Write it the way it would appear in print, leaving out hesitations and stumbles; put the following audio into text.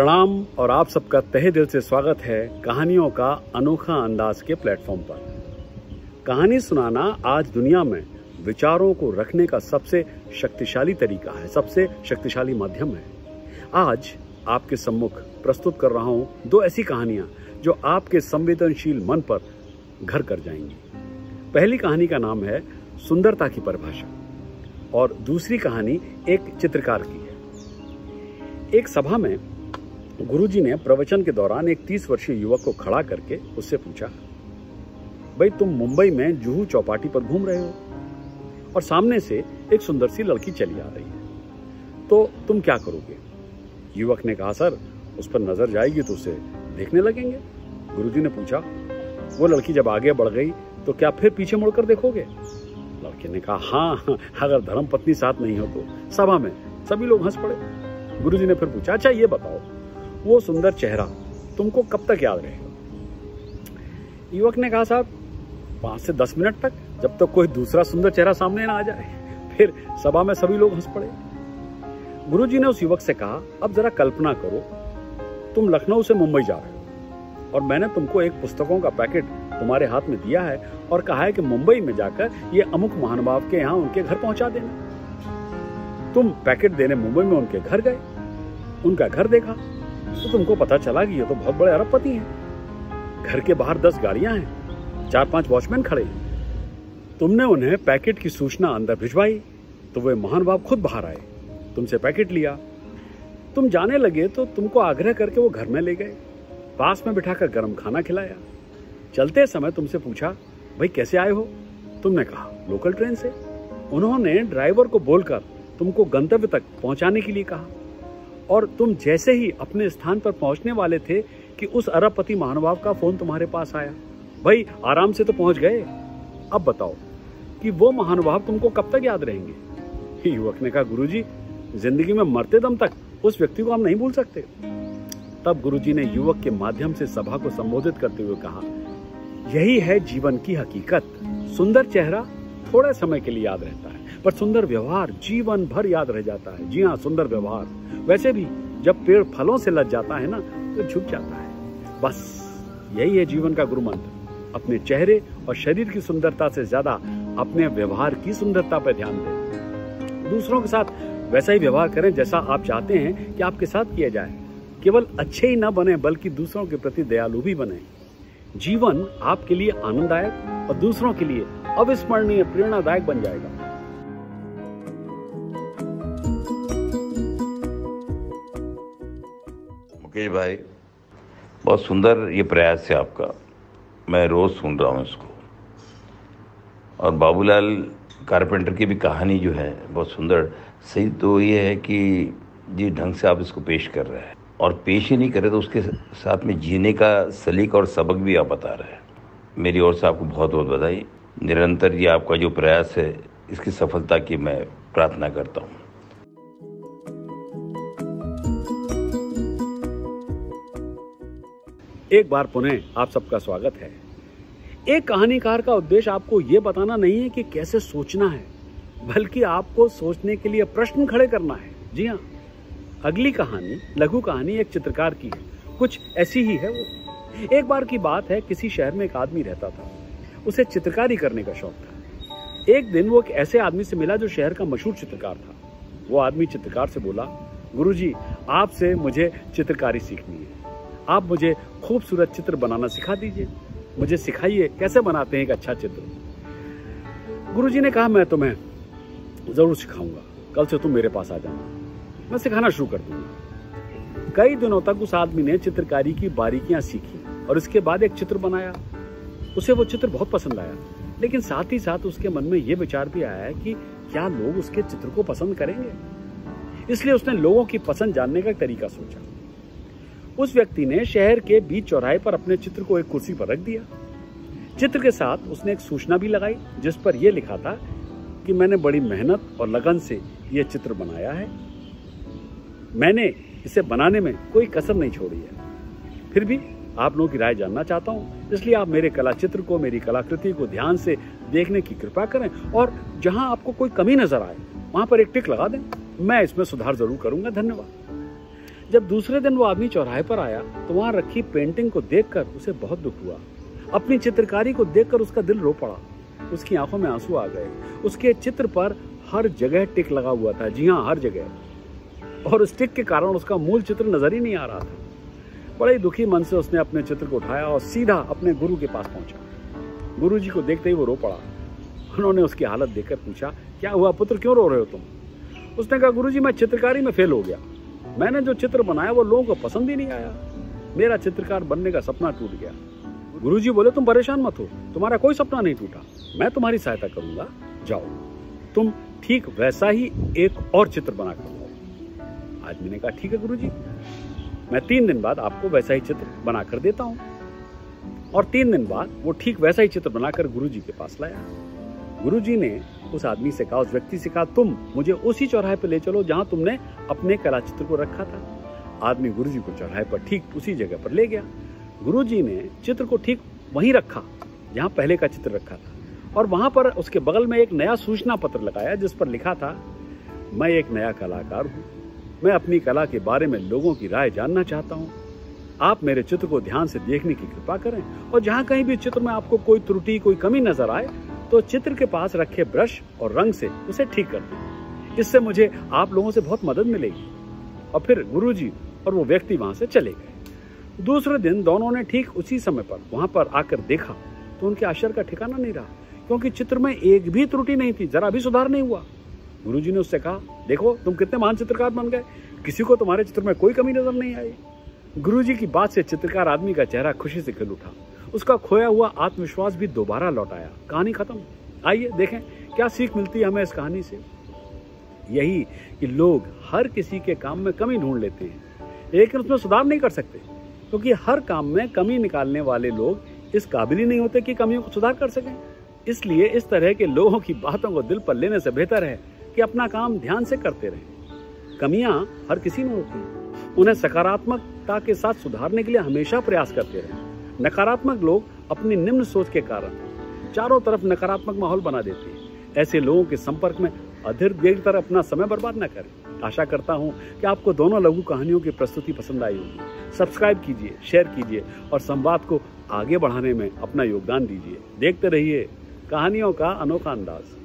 प्रणाम और आप सबका तहे दिल से स्वागत है कहानियों का अनोखा अंदाज के प्लेटफॉर्म पर। कहानी सुनाना आज दुनिया में विचारों को रखने का सबसे शक्तिशाली तरीका है, सबसे शक्तिशाली माध्यम है। आज आपके सम्मुख प्रस्तुत कर रहा हूं दो ऐसी कहानियां जो आपके संवेदनशील मन पर घर कर जाएंगी। पहली कहानी का नाम है सुंदरता की परिभाषा और दूसरी कहानी एक चित्रकार की है। एक सभा में गुरुजी ने प्रवचन के दौरान एक 30 वर्षीय युवक को खड़ा करके उससे पूछा, भाई तुम मुंबई में जुहू चौपाटी पर घूम रहे हो और सामने से एक सुंदर सी लड़की चली आ रही है, तो तुम क्या करोगे? युवक ने कहा, सर उस पर नजर जाएगी तो उसे देखने लगेंगे। गुरुजी ने पूछा, वो लड़की जब आगे बढ़ गई तो क्या फिर पीछे मुड़कर देखोगे? लड़के ने कहा, हाँ अगर धर्मपत्नी साथ नहीं हो तो। सभा में सभी लोग हंस पड़े। गुरुजी ने फिर पूछा, अच्छा ये बताओ वो सुंदर चेहरा तुमको कब तक याद रहेगा? युवक ने कहा, साहब 5 से 10 मिनट तक, जब तक कोई दूसरा सुंदर चेहरा सामने ना आ जाए। फिर सभा में सभी लोग हंस पड़े। गुरुजी ने उस युवक से कहा, अब जरा कल्पना करो तुम लखनऊ से मुंबई जा रहे हो और मैंने तुमको एक पुस्तकों का पैकेट तुम्हारे हाथ में दिया है और कहा है कि मुंबई में जाकर ये अमुक महानुभाव के यहाँ उनके घर पहुंचा देना। तुम पैकेट देने मुंबई में उनके घर गए, उनका घर देखा तो तुमको पता चला कि ये तो बहुत बड़े अरबपति हैं। घर के बाहर 10 गाड़ियां हैं, 4-5 वॉचमैन खड़े हैं। तुमने उन्हें पैकेट की सूचना अंदर भिजवाई तो वे महानुभाव खुद बाहर आए, तुमसे पैकेट लिया। तुम जाने लगे तो तुमको आग्रह करके वो घर में ले गए, पास में बिठाकर गर्म खाना खिलाया। चलते समय तुमसे पूछा, भाई कैसे आए हो? तुमने कहा, लोकल ट्रेन से। उन्होंने ड्राइवर को बोलकर तुमको गंतव्य तक पहुंचाने के लिए कहा और तुम जैसे ही अपने स्थान पर पहुंचने वाले थे कि उस अरबपति महानुभाव का फोन तुम्हारे पास आया। भाई आराम से तो पहुंच गए, अब बताओ कि वो महानुभाव तुमको कब तक याद रहेंगे? युवक ने कहा, गुरुजी जिंदगी में मरते दम तक उस व्यक्ति को हम नहीं भूल सकते। तब गुरुजी ने युवक के माध्यम से सभा को संबोधित करते हुए कहा, यही है जीवन की हकीकत। सुंदर चेहरा थोड़े समय के लिए याद रहता है पर सुंदर व्यवहार जीवन भर याद रह जाता है। जी हाँ, सुंदर व्यवहार। वैसे भी जब पेड़ फलों से लद जाता है ना तो झुक जाता है। बस यही है जीवन का गुरु मंत्र। अपने चेहरे और शरीर की सुंदरता से ज्यादा अपने व्यवहार की सुंदरता पर ध्यान दें। दूसरों के साथ वैसा ही व्यवहार करें जैसा आप चाहते हैं कि आपके साथ किया जाए। केवल अच्छे ही न बने बल्कि दूसरों के प्रति दयालु भी बने। जीवन आपके लिए आनंददायक और दूसरों के लिए अविस्मरणीय प्रेरणादायक बन जाएगा। मुकेश भाई, बहुत सुंदर ये प्रयास है आपका, मैं रोज सुन रहा हूँ इसको। और बाबूलाल कारपेंटर की भी कहानी जो है बहुत सुंदर। सही तो ये है कि जिस ढंग से आप इसको पेश कर रहे हैं और पेश ही नहीं कर रहे तो उसके साथ में जीने का सलीका और सबक भी आप बता रहे हैं। मेरी ओर से आपको बहुत बहुत बधाई। निरंतर ये आपका जो प्रयास है इसकी सफलता की मैं प्रार्थना करता हूँ। एक बार पुनः आप सबका स्वागत है। एक कहानीकार का उद्देश्य आपको यह बताना नहीं है कि कैसे सोचना है, बल्कि आपको सोचने के लिए प्रश्न खड़े करना है। जी हाँ, अगली कहानी लघु कहानी एक चित्रकार की है, कुछ ऐसी ही है वो। एक बार की बात है, किसी शहर में एक आदमी रहता था। उसे चित्रकारी करने का शौक था। एक दिन वो एक ऐसे आदमी से मिला जो शहर का मशहूर चित्रकार था। वो आदमी चित्रकार से बोला, गुरुजी आपसे मुझे चित्रकारी सीखनी है, आप मुझे खूबसूरत चित्र बनाना सिखा दीजिए, मुझे सिखाइए कैसे बनाते हैं एक अच्छा चित्र। गुरुजी ने कहा, मैं तुम्हें जरूर सिखाऊंगा, कल से तुम मेरे पास आ जाना, मैं सिखाना शुरू कर दूंगा। कई दिनों तक उस आदमी ने चित्रकारी की बारीकियां सीखी और इसके बाद एक चित्र बनाया। उसे वो चित्र बहुत पसंद आया, लेकिन साथ ही साथ उसके मन में यह विचार भी आया कि क्या लोग उसके चित्र को पसंद करेंगे। इसलिए उसने लोगों की पसंद जानने का तरीका सोचा। उस व्यक्ति ने शहर के बीच चौराहे पर अपने चित्र को एक कुर्सी पर रख दिया। चित्र के साथ उसने एक सूचना भी लगाई जिस पर यह लिखा था कि मैंने बड़ी मेहनत और लगन से यह चित्र बनाया है, मैंने इसे बनाने में कोई कसर नहीं छोड़ी है। फिर भी आप लोगों की राय जानना चाहता हूं, इसलिए आप मेरे कला चित्र को, मेरी कलाकृति को ध्यान से देखने की कृपा करें और जहां आपको कोई कमी नजर आए वहां पर एक टिक लगा दें। मैं इसमें सुधार जरूर करूंगा। धन्यवाद। जब दूसरे दिन वो आदमी चौराहे पर आया तो वहां रखी पेंटिंग को देखकर उसे बहुत दुख हुआ। अपनी चित्रकारी को देखकर उसका दिल रो पड़ा। उसकी आंखों में आंसू आ गए। उसके चित्र पर हर जगह टिक लगा हुआ था, जी हाँ, हर जगह, और उस टिक के कारण उसका मूल चित्र नजर ही नहीं आ रहा था। बड़े दुखी मन से उसने अपने चित्र को उठाया और सीधा अपने गुरु के पास पहुंचा। गुरुजी को देखते ही वो रो पड़ा। उन्होंने उसकी हालत देखकर पूछा, क्या हुआ पुत्र, क्यों रो रहे हो तुम? उसने कहा, गुरुजी मैं चित्रकारी में फेल हो गया। मैंने जो चित्र बनाया वो लोगों को पसंद ही नहीं आया। मेरा चित्रकार बनने का सपना टूट गया। गुरुजी बोले, तुम परेशान मत हो, तुम्हारा कोई सपना नहीं टूटा, मैं तुम्हारी सहायता करूंगा। जाओ, तुम ठीक वैसा ही एक और चित्र बनाकर लाओ। आदमी ने कहा, ठीक है गुरुजी, मैं 3 दिन बाद आपको वैसा ही चित्र बनाकर देता हूं। और 3 दिन बाद वो ठीक वैसा ही चित्र बनाकर गुरुजी के पास लाया। गुरुजी ने उस आदमी से कहा, उस व्यक्ति से कहा, तुम मुझे उसी चौराहे पर ले चलो जहां तुमने अपने कला चित्र को रखा था। आदमी गुरुजी को चौराहे पर ठीक उसी जगह पर ले गया। गुरुजी ने चित्र को ठीक वहीं रखा जहां पहले का चित्र रखा था, और वहां पर उसके बगल में एक नया सूचना पत्र लगाया जिस पर लिखा था, मैं एक नया कलाकार हूं, मैं अपनी कला के बारे में लोगों की राय जानना चाहता हूं। आप मेरे चित्र को ध्यान से देखने की कृपा करें, और जहां कहीं भी चित्र में आपको कोई त्रुटि, कोई कमी नजर आए तो चित्र के पास रखे ब्रश और रंग से उसे ठीक कर दें। इससे मुझे आप लोगों से बहुत मदद मिलेगी। और फिर गुरुजी और वो व्यक्ति वहां से चले गए। दूसरे दिन दोनों ने ठीक उसी समय पर वहां पर आकर देखा तो उनके आश्चर्य का ठिकाना नहीं रहा, क्योंकि चित्र में एक भी त्रुटि नहीं थी, जरा भी सुधार नहीं हुआ। गुरुजी ने उससे कहा, देखो तुम कितने महान चित्रकार बन गए, किसी को तुम्हारे चित्र में कोई कमी नजर नहीं आई। गुरुजी की बात से चित्रकार आदमी का चेहरा खुशी से खिल उठा। उसका खोया हुआ आत्मविश्वास भी दोबारा लौट आया। कहानी खत्म। आइए देखें क्या सीख मिलती है हमें इस कहानी से। यही कि लोग हर किसी के काम में कमी ढूंढ लेते हैं, लेकिन उसमें सुधार नहीं कर सकते, क्योंकि हर काम में कमी निकालने वाले लोग इस काबिल ही नहीं होते कि कमियों को सुधार कर सकें। इसलिए इस तरह के लोगों की बातों को दिल पर लेने से बेहतर है कि अपना काम ध्यान से करते रहें। कमियां हर किसी में होती हैं, उन्हें सकारात्मकता के साथ सुधारने के लिए हमेशा प्रयास करते रहें। नकारात्मक लोग अपनी निम्न सोच के कारण चारों तरफ नकारात्मक माहौल बना देते हैं। ऐसे लोगों के संपर्क में अधिक देर तक अपना समय बर्बाद न करें। आशा करता हूं कि आपको दोनों लघु कहानियों की प्रस्तुति पसंद आई होगी। सब्सक्राइब कीजिए, शेयर कीजिए और संवाद को आगे बढ़ाने में अपना योगदान दीजिए। देखते रहिए कहानियों का अनोखा अंदाज।